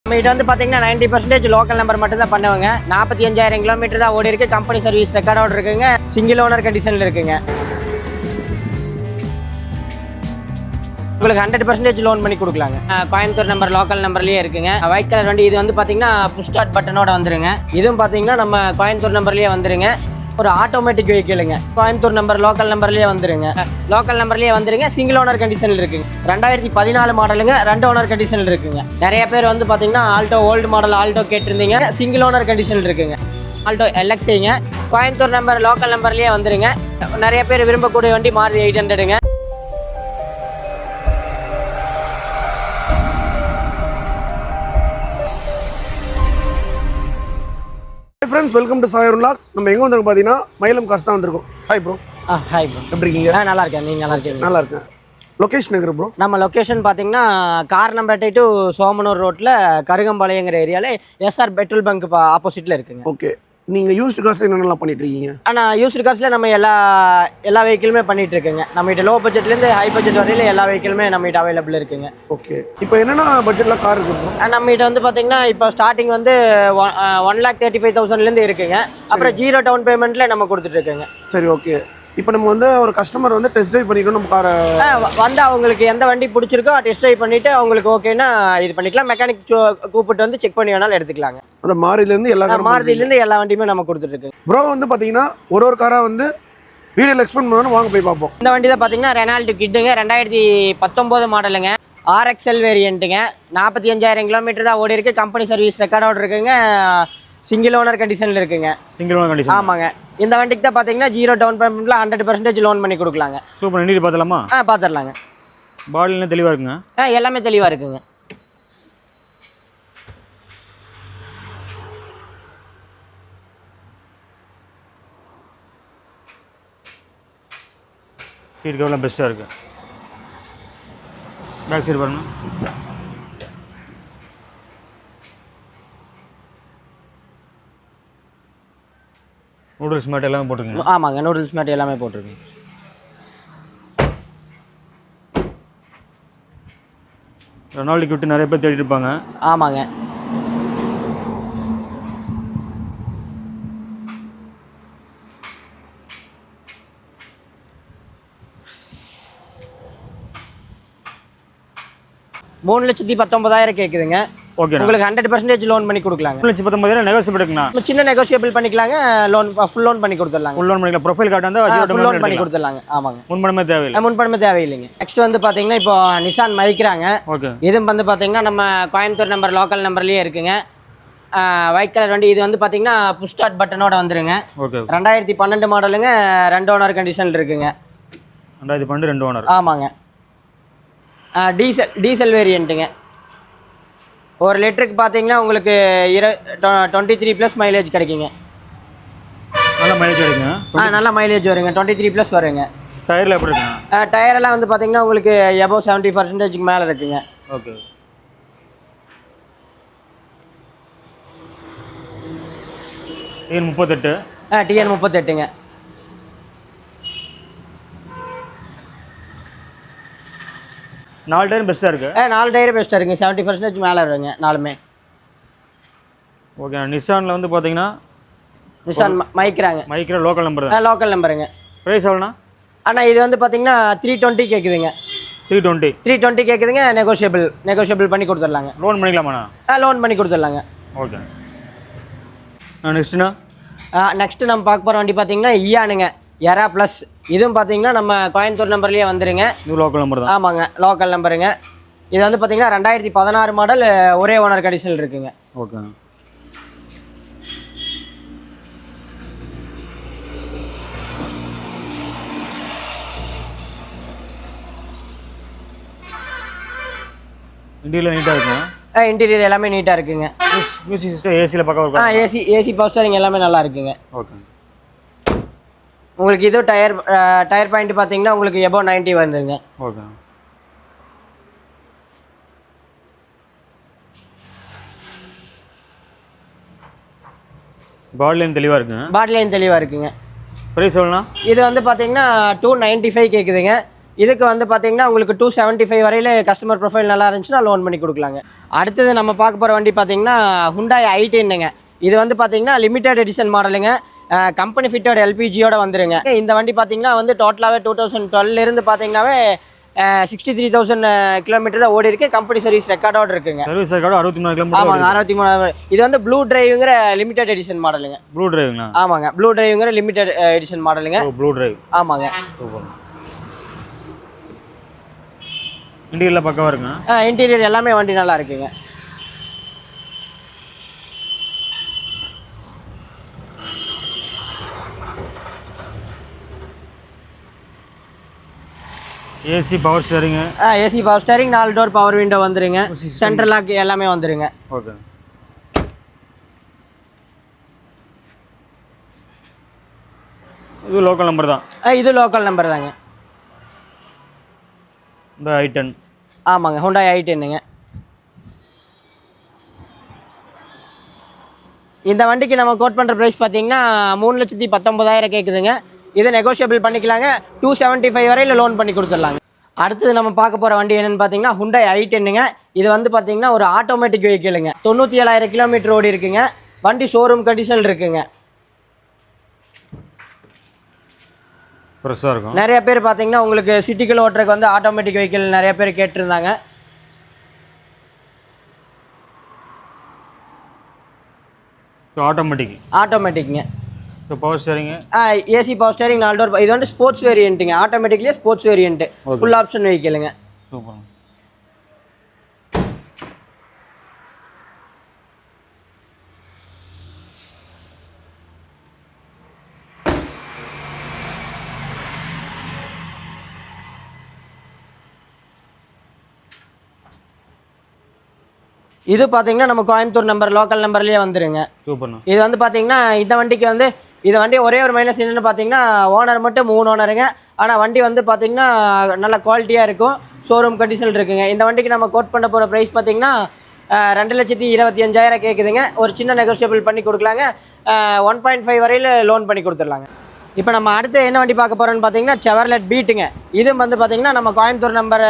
நம்மகிட்ட வந்து பார்த்தீங்கன்னா 90% லோக்கல் நம்பர் மட்டும் தான் பண்ணுவாங்க. 45,000 கிலோமீட்டர் தான் ஓடி இருக்கு. கம்பெனி சர்வீஸ் ரெக்கார்டோடு இருக்குங்க. சிங்கிள் ஓனர் கண்டிஷனில் இருக்குங்க. உங்களுக்கு 100% லோன் பண்ணி கொடுக்கலாங்க. கோயம்புத்தூர் நம்பர் லோக்கல் நம்பர்லேயே இருக்குங்க. ஒயிட் கலர் வண்டி. இது வந்து பார்த்தீங்கன்னா புஷ் ஸ்டார்ட் பட்டனோட வந்துருங்க. இதுவும் பார்த்தீங்கன்னா நம்ம கோயம்புத்தூர் நம்பர்லேயே வந்துருங்க. ஒரு ஆட்டோமேட்டிக் வெஹிக்கிளுங்க. கோயம்புத்தூர் நம்பர் லோக்கல் நம்பர்லேயே வந்துருங்க. லோக்கல் நம்பர்லேயே வந்துருங்க. சிங்கிள் ஓனர் கண்டிஷனில் இருக்குங்க. 2014 மாடலுங்க. 2 ஓனர் கண்டிஷனில் இருக்குங்க. நிறைய பேர் வந்து பார்த்தீங்கன்னா ஆல்டோ ஓல்டு மாடல் ஆல்டோ கேட்டிருந்தீங்க. சிங்கிள் ஓனர் கண்டிஷனில் இருக்குங்க. ஆல்டோ எல்எக்ஸிங்க. கோயம்புத்தூர் நம்பர் லோக்கல் நம்பர்லேயே வந்துருங்க. நிறைய பேர் விரும்பக்கூடிய வண்டி மாருதி 800ங்க. Friends, welcome to Sagar vlogs. நம்ம எங்கே வந்திருக்கோம் பார்த்தீங்கன்னா மயிலம் காசு தான் வந்திருக்கோம். Hi bro. Hi bro. எப்படி இருக்கீங்க? நல்லா இருக்கேன். நீங்கள் நல்லா இருக்கீங்க? நல்லா இருக்கேன். லொக்கேஷன் எங்கே ப்ரோ? நம்ம லொக்கேஷன் பார்த்தீங்கன்னா காரணம்பேட்டை டு சோமனூர் ரோட்டில் கருகம்பாளையங்கிற ஏரியாவில் எஸ்ஆர் பெட்ரோல் பங்க் ஆப்போசிட்டில் இருக்குங்க. ஓகே. நீங்கள் யூஸ்டு காசு என்னென்னலாம் பண்ணிட்டு இருக்கீங்க? ஆனால் யூஸ்டு காசில் நம்ம எல்லா வெஹிக்கிளுமே பண்ணிகிட்டு இருக்குங்க. நம்மகிட்ட லோ பட்ஜெட்லேருந்து ஹை பட்ஜெட் வரையில் எல்லா வெஹிக்கிளுமே நம்மகிட்ட அவைலபிள் இருக்குங்க. ஓகே. இப்போ என்னென்ன பட்ஜெட்டில் கார் இருக்குது? நம்மகிட்ட வந்து பார்த்தீங்கன்னா இப்போ ஸ்டார்டிங் வந்து 1,35,000 இருக்குங்க. அப்புறம் 0 டவுன் பேமெண்ட்டில் நம்ம கொடுத்துட்ருக்குங்க. சரி, ஓகே. இப்போ நம்ம வந்து ஒரு கஸ்டமர் வந்து டெஸ்ட் ட்ரைவ் பண்ணிக்கணும் நம்ம காரை வந்து அவங்களுக்கு எந்த வண்டி பிடிச்சிருக்கோ டெஸ்ட் ட்ரைவ் பண்ணிவிட்டு அவங்களுக்கு ஓகேன்னா இது பண்ணிக்கலாம். மெக்கானிக் கூப்பிட்டு வந்து செக் பண்ணி வேணாலும் எடுத்துக்கலாங்க. அந்த மாருதிலேருந்து எல்லா வண்டியுமே நம்ம கொடுத்துட்ருக்கு. ப்ரோ வந்து பார்த்தீங்கன்னா ஒரு காராக வந்து வீடியோவில் எக்ஸ்பிளைன் பண்ணணும். வாங்க போய் பார்ப்போம். இந்த வண்டி தான் பார்த்தீங்கன்னா ரெனால்ட் கிட்டுங்க. 2019 மாடலுங்க. RXL வேரியண்ட்டுங்க. 45,000 கிலோமீட்டர் தான் ஓடி இருக்கு. கம்பெனி சர்வீஸ் ரெக்கார்டோடு இருக்குங்க. சிங்கிள் ஓனர் கண்டிஷனில் இருக்குங்க. Single owner condition. ஆமாங்க. இந்த வண்டிக்கு தான் பார்த்தீங்கன்னா 0 டவுன் பேமெண்ட்டில் 100% லோன் பண்ணி கொடுக்கலாங்க. சூப்பர். நீடி பார்த்தலாமா? பார்த்துடலாங்க. பாடிலாம் தெளிவாக இருக்குங்க. எல்லாமே தெளிவாக இருக்குங்க. சீட் கவர்லாம் பெஸ்ட்டாக இருக்குது. பேக் சைடு பாருங்க. நூடுல்ஸ் மேட் எல்லாமே போட்டுருங்க. ஆமாங்க. நூடுல்ஸ் மேட் எல்லாமே போட்டிருக்குங்க. ரெனால்டு விட்டு நிறைய பேர் தேடிட்டு இருப்பாங்க. ஆமாங்க. $3,19,000 கேட்குதுங்க. ஓகே. உங்களுக்கு 100% லோன் பண்ணி கொடுக்கலாங்க. 3,19,000 நெகோசியபிள் இருக்குண்ணா. சின்ன நெகோசியபிள் பண்ணிக்கலாங்க. லோன் ஃபுல் லோன் பண்ணி கொடுத்துடலாங்க. ஃபுல் லோன் பண்ணிக்கலாம். ப்ரொஃபைல் கார்டு வந்து ஃபுல் லோன் பண்ணி கொடுத்துடலாங்க. ஆமாங்க. முன்பணமே தேவையில்லை. முன்பணமே தேவையில்லைங்க. நெக்ஸ்ட் வந்து பார்த்தீங்கன்னா இப்போ நிசான் மைக்ராங்க. ஓகே. இதுவும் வந்து பார்த்தீங்கன்னா நம்ம கோயம்புத்தூர் நம்பர் லோக்கல் நம்பர்லேயே இருக்குங்க. ஒயிட் கலர் வண்டி. இது வந்து பார்த்தீங்கன்னா புஷ் ஸ்டார்ட் பட்டனோட வந்துருங்க. ஓகே. 2012 மாடலுங்க. 2 ஓனர் கண்டிஷனில் இருக்குங்க. 2012 2 ஓனர். ஆமாங்க. டீசல் வேரியண்ட்டுங்க. 1 லிட்டருக்கு பார்த்தீங்கன்னா உங்களுக்கு 23+ மைலேஜ் கிடைக்குங்க. நல்ல மைலேஜ் வருங்க. நல்ல மைலேஜ் வருங்க. 23+ வருங்க. டயரில் எப்படி இருக்குங்க? டயரெல்லாம் வந்து பார்த்தீங்கன்னா உங்களுக்கு எபோவ் 70% மேலே இருக்குங்க. ஓகே. TN38. TN38ங்க. நாலு டயர் பெஸ்ட்டாக இருக்குது. 4 டயர் பெஸ்ட்டாக இருக்குங்க. 70% மேலே வருங்க நாலுமே. ஓகே. நிசானில் வந்து பார்த்தீங்கன்னா நிசான் மைக்ராங்க. மைக்ரா லோக்கல் நம்பர் தான். லோக்கல் நம்பருங்க. ப்ரைஸ் எவ்வளோண்ணா? ஆனால் இது வந்து பார்த்தீங்கன்னா 320 கேட்குதுங்க. 320 கேட்குதுங்க. நெகோஷியபிள் பண்ணி கொடுத்துடலாங்க. லோன் பண்ணிக்கலாமாண்ணா? லோன் பண்ணி கொடுத்துடலாங்க. ஓகே. நெக்ஸ்ட்டுண்ணா? நெக்ஸ்ட்டு நம்ம பார்க்க போகிற வண்டி பார்த்தீங்கன்னா இயானுங்க. எரா ப்ளஸ். இதுவும் பார்த்தீங்கன்னா நம்ம கோயம்புத்தூர் நம்பர்லேயே வந்துருங்க. இது லோக்கல் நம்பர் தான். ஆமாங்க. லோக்கல் நம்பருங்க. இது வந்து பார்த்தீங்கன்னா 2016 மாடல். ஒரே ஓனர் கண்டிஷனில் இருக்குங்க. ஓகே. இன்டீரியர் நீட்டாக இருக்குங்க. இன்டீரியர் எல்லாமே நீட்டாக இருக்குங்க. மியூசிக் சிஸ்டம் ஏசியில் பக்கம் இருக்கும். ஏசி பவர் ஸ்டீரிங் எல்லாமே நல்லா இருக்குங்க. ஓகே. உங்களுக்கு இது டயர் பாயிண்ட் பார்த்தீங்கன்னா உங்களுக்கு எபோவ் 90 வந்துருங்க. ஓகே. பாடிலையும் தெளிவாக இருக்குங்க. தெளிவாக இருக்குங்க. ப்ரைஸ் எவ்வளோண்ணா? இது வந்து பார்த்தீங்கன்னா 295 கேட்குதுங்க. இதுக்கு வந்து பார்த்தீங்கன்னா உங்களுக்கு 275 வரையில கஸ்டமர் ப்ரொஃபைல் நல்லா இருந்துச்சுன்னா லோன் பண்ணி கொடுக்கலாங்க. அடுத்தது நம்ம பார்க்க போகிற வண்டி பார்த்தீங்கன்னா Hyundai i10ங்க. இது வந்து பார்த்தீங்கன்னா லிமிடெட் எடிஷன் மாடலுங்க. கம்பெனி ஃபிட்டட் எல்பிஜியோட வந்துருங்க. இந்த வண்டி பார்த்தீங்கன்னா வந்து டோட்டலாகவே 2012 பார்த்தீங்கன்னாவே 63,000 கிலோமீட்டர் தான் ஓடி இருக்கு. கம்பெனி சர்வீஸ் ரெக்கார்டோட இருக்குங்க. Service record 63 kilometre. ஆமாங்க, 63. இது வந்து ப்ளூ டிரைவ்ங்கிற லிமிடெட் எடிஷன் மாடலுங்க. ப்ளூ டிரைவ்ங்களா? ஆமாங்க, ப்ளூ டிரைவ்ங்கிற லிமிடெட் எடிஷன் மாடலுங்க. Blue drive. ஆமாங்க. சூப்பர். இன்டீரியர்ல பக்கவா இருக்குங்க. இன்டீரியர் எல்லாமே வண்டி நல்லா இருக்குங்க. AC power steering. AC power steering, 4 door power window வந்துருங்க. சென்ட்ரல் லாக் எல்லாமே வந்துருங்க. ஓகே. இது லோக்கல் நம்பர் தான். இது லோக்கல் நம்பர் தாங்க. இந்த i10. ஆமாங்க, Hyundai i10ங்க. இந்த வண்டிக்கு நம்ம கோட் பண்ணுற ப்ரைஸ் பார்த்தீங்கன்னா 3,19,000 கேட்குதுங்க. இதை நெகோஷியபிள் பண்ணிக்கலாங்க. 275 வரையில் லோன் பண்ணி கொடுத்துடலாங்க. அடுத்தது நம்ம பார்க்க போகிற வண்டி என்னென்னு பார்த்தீங்கன்னா Hyundai i10ங்க. இது வந்து பார்த்தீங்கன்னா ஒரு ஆட்டோமேட்டிக் வெஹிக்கிளுங்க. 97,000 கிலோமீட்டர் ஓடி இருக்குங்க. வண்டி ஷோரூம் கண்டிஷன் இருக்குங்க. ஃப்ரெஷ்ஷாக இருக்கும். நிறைய பேர் பார்த்தீங்கன்னா உங்களுக்கு சிட்டிக்குள்ள ஓட்டுறதுக்கு வந்து ஆட்டோமேட்டிக் வெஹிக்கிள் நிறைய பேர் கேட்டிருந்தாங்க. ஆட்டோமேட்டிக்ங்க. So power steering. AC power steering, 4 door. இது வந்து ஸ்போர்ட்ஸ் வேரியண்ட்டுங்க. ஆட்டோமேட்டிக்லேயே ஸ்போர்ட்ஸ் வேரியண்ட். ஃபுல் ஆப்ஷன் வெஹிக்கிளுங்க. சூப்பர். இது பார்த்தீங்கன்னா நம்ம கோயம்புத்தூர் நம்பர் லோக்கல் நம்பர்லேயே வந்துருங்க. சூப்பர்ண்ணா. இது வந்து பார்த்தீங்கன்னா இந்த வண்டிக்கு வந்து இந்த வண்டி ஒரே ஒரு மைனஸ் என்னென்னு பார்த்தீங்கன்னா ஓனர் மட்டும் 3 ஓனருங்க. ஆனால் வண்டி வந்து பார்த்தீங்கன்னா நல்ல குவாலிட்டியாக இருக்கும். ஷோரூம் கண்டிஷன் இருக்குங்க. இந்த வண்டிக்கு நம்ம கோட் பண்ண போகிற ப்ரைஸ் பார்த்தீங்கன்னா 2,25,000 கேட்குதுங்க. ஒரு சின்ன நெகோஷியபிள் பண்ணி கொடுக்கலாங்க. 1.5 வரையில் லோன் பண்ணி கொடுத்துடலாங்க. இப்போ நம்ம அடுத்து என்ன வண்டி பார்க்க போகிறோன்னு பார்த்தீங்கன்னா Chevrolet Beatங்க. இதுவும் வந்து பார்த்தீங்கன்னா நம்ம கோயம்புத்தூர் நம்பர்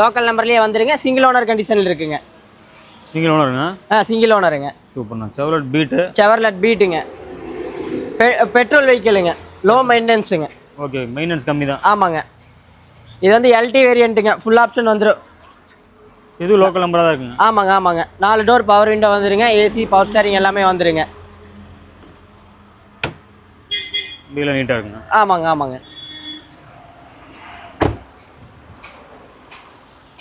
லோக்கல் நம்பர்லேயே வந்துருங்க. சிங்கிள் ஓனர் கண்டிஷனில் இருக்குங்க. சிங்கிள் ஓனருங்க. சிங்கிள் ஓனருங்க. சூப்பர்ண்ணா. Chevrolet Beat. பெட்ரோல் வெஹிக்கிளுங்க. லோ மெயின்டெனன்ஸுங்க. ஓகே, மெயின்டெனன்ஸ் கம்மி தான். ஆமாங்க. இது வந்து எல்டி வேரியண்ட்டுங்க. ஃபுல் ஆப்ஷன் வந்துடும். இது லோக்கல் நம்பராக தான் இருக்குங்க. ஆமாங்க. 4 டோர் பவர் விண்டோ வந்துருங்க. ஏசி பவர் ஸ்டீரிங் எல்லாமே வந்துருங்க. டீலர் நீட்டாக இருக்குங்க. ஆமாங்க.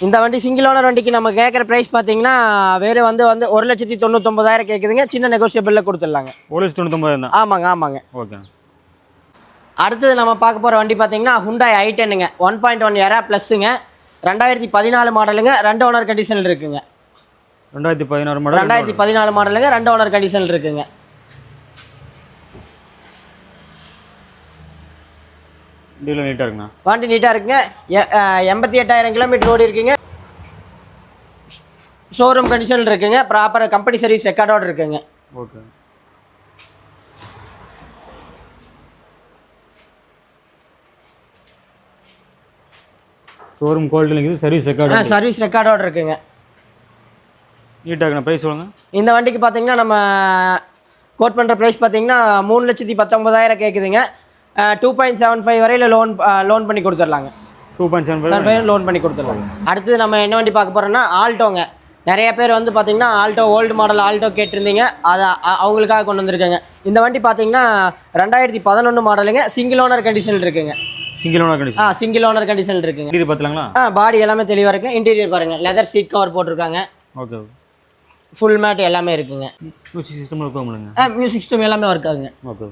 இந்த வண்டி சிங்கிள் ஓனர் வண்டிக்கு நம்ம கேட்குற ப்ரைஸ் பார்த்தீங்கன்னா வேறு வந்து 1,99,000 கேட்குதுங்க. சின்ன நெகோஷியபிளில் கொடுத்துடலாங்க. 1,99,000 தான். ஆமாங்க. ஓகே. அடுத்தது நம்ம பார்க்க போகிற வண்டி பார்த்தீங்கன்னா Hyundai i10ங்க. 1.1 எரா ப்ளஸ்ஸுங்க. 2014 மாடலுங்க. 2 ஓனர் கண்டிஷனில் இருக்குங்க. 2014 மாடல். 2014 மாடலுங்க. 2 ஓனர் கண்டிஷனில் இருக்குங்க. டீலர் நீட்டாக இருக்குண்ணா. வண்டி நீட்டாக இருக்குங்க. 88,000 கிலோமீட்டர் ஓடி இருக்குங்க. ஷோரூம் கண்டிஷனில் இருக்குங்க. ப்ராப்பர் கம்பெனி சர்வீஸ் ரெக்கார்டோடு இருக்குங்க. ஓகே. ஷோரூம் குவாலிட்டியில் இருக்குது. சர்வீஸ் ரெக்கார்டோட இருக்குங்க. நீட்டாக இருக்குண்ணா. ப்ரைஸ் சொல்லுங்க. இந்த வண்டிக்கு பார்த்தீங்கன்னா நம்ம கோட் பண்ணுற ப்ரைஸ் பார்த்தீங்கன்னா 3,19,000 கேட்குதுங்க. 2.75 வரையில் லோன் பண்ணி கொடுத்துடலாங்க. 2.75 லோன் பண்ணி கொடுத்துடலாங்க. அடுத்து நம்ம என்ன வண்டி பார்க்க போகிறோம்னா ஆல்டோங்க. நிறைய பேர் வந்து பார்த்தீங்கன்னா ஆல்டோ ஓல்டு மாடல் ஆல்டோ கேட்டிருந்தீங்க. அதை அவங்களுக்காக கொண்டு வந்திருக்காங்க. இந்த வண்டி பார்த்தீங்கன்னா 2011 மாடலுங்க. சிங்கிள் ஓனர் கண்டிஷனில் இருக்குங்க. சிங்கிள் ஓனர் கண்டிஷனில் இருக்குங்க. இன்டீரியர் பார்த்துலாங்களா? பாடி எல்லாமே தெளிவாக இருக்குது. இன்டீரியர் பாருங்கள். லெதர் சீட் கவர் போட்டிருக்காங்க. ஓகே. ஃபுல் மேட் எல்லாமே இருக்குங்க. மியூசிக் சிஸ்டம் ஒர்க் ஆகுங்க. மியூசிக் சிஸ்டம் எல்லாமே ஒர்க் ஆகுங்க. ஓகே.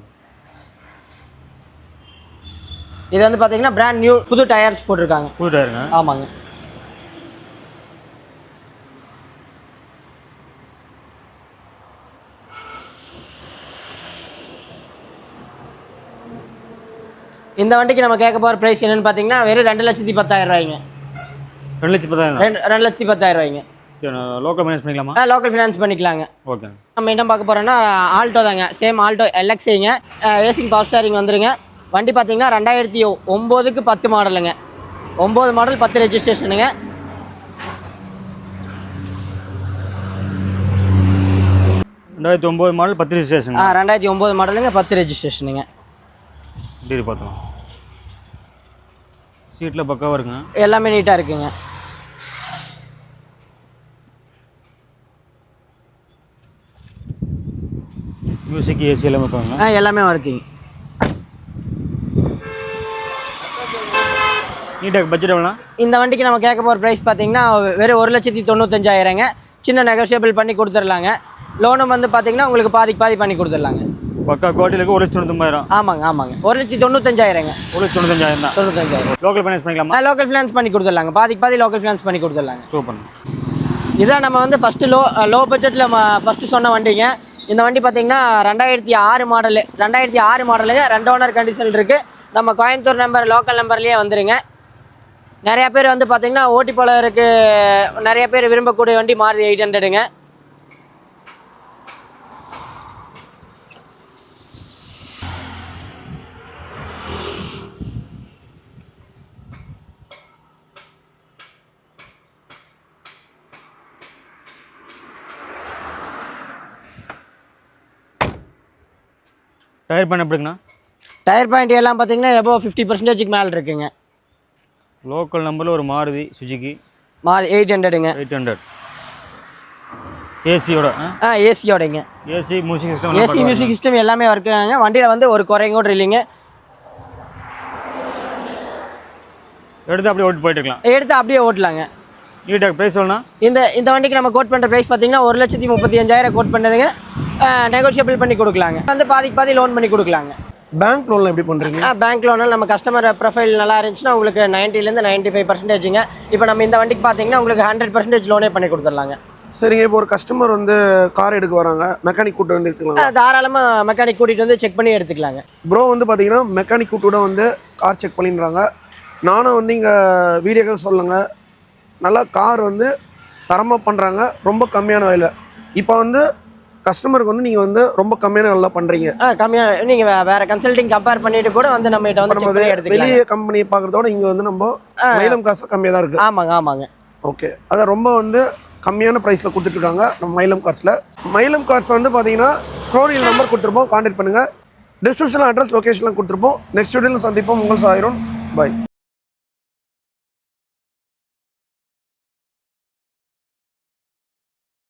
இது வந்து பார்த்தீங்கன்னா பிராண்ட் நியூ புது டயர்ஸ் போட்டிருக்காங்க. புது டயருங்க. ஆமாங்க. இந்த வண்டிக்கு நம்ம கேட்க போகிற ப்ரைஸ் என்னென்னு பார்த்தீங்கன்னா வெறும் 2,10,000 ரூபாய்ங்க. 2,10,000 ரூபாய்ங்க. லோக்கல் ஃபைனான்ஸ் பண்ணிக்கலாமா? லோக்கல் ஃபைனான்ஸ் பண்ணிக்கலாங்க. ஓகே. நம்ம என்ன பார்க்க போகிறோம்னா ஆல்டோ தாங்க. சேம் ஆல்டோ LXங்க. ஏசிங் பவர் ஸ்டீரிங் வந்துருங்க. வண்டி பார்த்தீங்கன்னா 2009க்கு 10 மாடலுங்க. 9 மாடல் 10 ரெஜிஸ்ட்ரேஷனுங்க. 2009 model 10 registration. 2009 மாடலுங்க 10 ரெஜிஸ்ட்ரேஷனுங்க. டீல் பார்த்தலாம். சீட்டில் பக்காவாக இருக்குங்க. எல்லாமே நீட்டாக இருக்குங்க. மியூசிக் ஏசி எல்லாமே இருப்பாங்க. எல்லாமே இருக்குங்க. நீட்டாக பட்ஜெட் எவ்வளோ? இந்த வண்டிக்கு நம்ம கேட்க போகிற ப்ரைஸ் பார்த்தீங்கன்னா வெறும் 1,95,000ங்க. சின்ன நெகோஷியபிள் பண்ணி கொடுத்துடலாங்க. லோனும் வந்து பார்த்தீங்கன்னா உங்களுக்கு பாதி பண்ணி கொடுத்துடலாங்க. பக்கா குவாலிட்டிக்கு 1,99,000. ஆமாங்க 1,95,000ங்க. 1,95,000 தான். 95,000. லோக்கல் ஃபைனான்ஸ் பண்ணிக்கலாமா? லோக்கல் ஃபினான்ஸ் பண்ணி கொடுத்துடலாங்க. பாதி லோக்கல் ஃபினான்ஸ் பண்ணி கொடுத்துடலாங்க. சூப்பர். இதான் நம்ம வந்து ஃபஸ்ட்டு லோ பட்ஜெட்டில் ஃபஸ்ட்டு சொன்ன வண்டிங்க. இந்த வண்டி பார்த்தீங்கன்னா 2006 மாடலு. 2006 மாடலுங்க. 2 ஓனர் கண்டிஷன் இருக்குது. நம்ம கோயம்புத்தூர் நம்பர் லோக்கல் நம்பர்லேயே வந்துருங்க. நிறையா பேர் வந்து பார்த்தீங்கன்னா ஓட்டி போலருக்கு நிறைய பேர் விரும்பக்கூடிய வண்டி மாருதி 800ங்க. டயர் பண்ண எப்படிங்கண்ணா? டயர் பாயிண்ட் எல்லாம் பார்த்தீங்கன்னா எபோ 50% மேலே இருக்குங்க. லோக்கல் நம்பரில் ஒரு மாருதி சுஜுக்கி 800ங்க. 800 ஏசியோட. ஏசியோடைங்க. AC music system. AC music system எல்லாமே இருக்குங்க. வண்டியில் வந்து ஒரு குறையும் கூட இல்லைங்க. எடுத்து அப்படியே ஓட்டு போயிட்டு இருக்கலாம். எடுத்து அப்படியே ஓட்டலாங்க. நீட்டாக ப்ரைஸ் சொல்லணும். இந்த வண்டிக்கு நம்ம கோட் பண்ணுற ப்ரைஸ் பார்த்தீங்கன்னா 1,35,000 கோட் பண்ணதுங்க. நெகோஷியபிள் பண்ணி கொடுக்கலாங்க. வந்து பாதி லோன் பண்ணி கொடுக்கலாங்க. பேங்க் லோன்லாம் எப்படி பண்ணுறீங்க? பேங்க் லோனில் நம்ம கஸ்டமர் ப்ரொஃபைல் நல்லா இருந்துச்சுன்னா உங்களுக்கு 90லேருந்து 95%ங்க. இப்போ நம்ம இந்த வண்டிக்கு பார்த்தீங்கன்னா உங்களுக்கு 100% லோனே பண்ணி கொடுத்துடலாங்க. சரிங்க. இப்போ ஒரு கஸ்டமர் வந்து கார் எடுக்க வராங்க, மெக்கானிக் கூட்டு வந்து எடுத்துக்கலாம். தாராளமாக மெக்கானிக் கூட்டிகிட்டு வந்து செக் பண்ணி எடுத்துக்கலாங்க. ப்ரோ வந்து பார்த்தீங்கன்னா மெக்கானிக் கூட்டோட வந்து கார் செக் பண்ணிடுறாங்க. நானும் வந்து இங்கே வீடியோக்காக சொல்லுங்க, நல்லா கார் வந்து தரமாக பண்ணுறாங்க, ரொம்ப கம்மியான விலையில். இப்போ வந்து கஸ்டமருக்கு வந்து நீங்கள் வந்து ரொம்ப கம்மியான விலையில் பண்ணுறீங்க. கம்மியாக நீங்கள் வேறு கன்சல்டிங் கம்பேர் பண்ணிட்டு கூட வந்து நம்ம கிட்ட வந்து வெளியே கம்பெனியை பார்க்குறதோட இங்கே வந்து நம்ம மயிலம் காசு கம்மியாக தான் இருக்குது. ஆமாங்க. ஓகே, அதான் ரொம்ப வந்து கம்மியான ப்ரைஸில் கொடுத்துட்ருக்காங்க நம்ம மயிலம் கார்ஸில். மயிலம் கார்ஸ் வந்து பார்த்தீங்கன்னா ஸ்க்ரோலில் நம்பர் கொடுத்துருப்போம், கான்டாக்ட் பண்ணுங்கள். டிஸ்கிரிப்ஷனில் அட்ரஸ் லொக்கேஷன்லாம் கொடுத்துருப்போம். நெக்ஸ்ட் வீடியோவில் சந்திப்போம். உங்கள் சாயிரும். பாய்.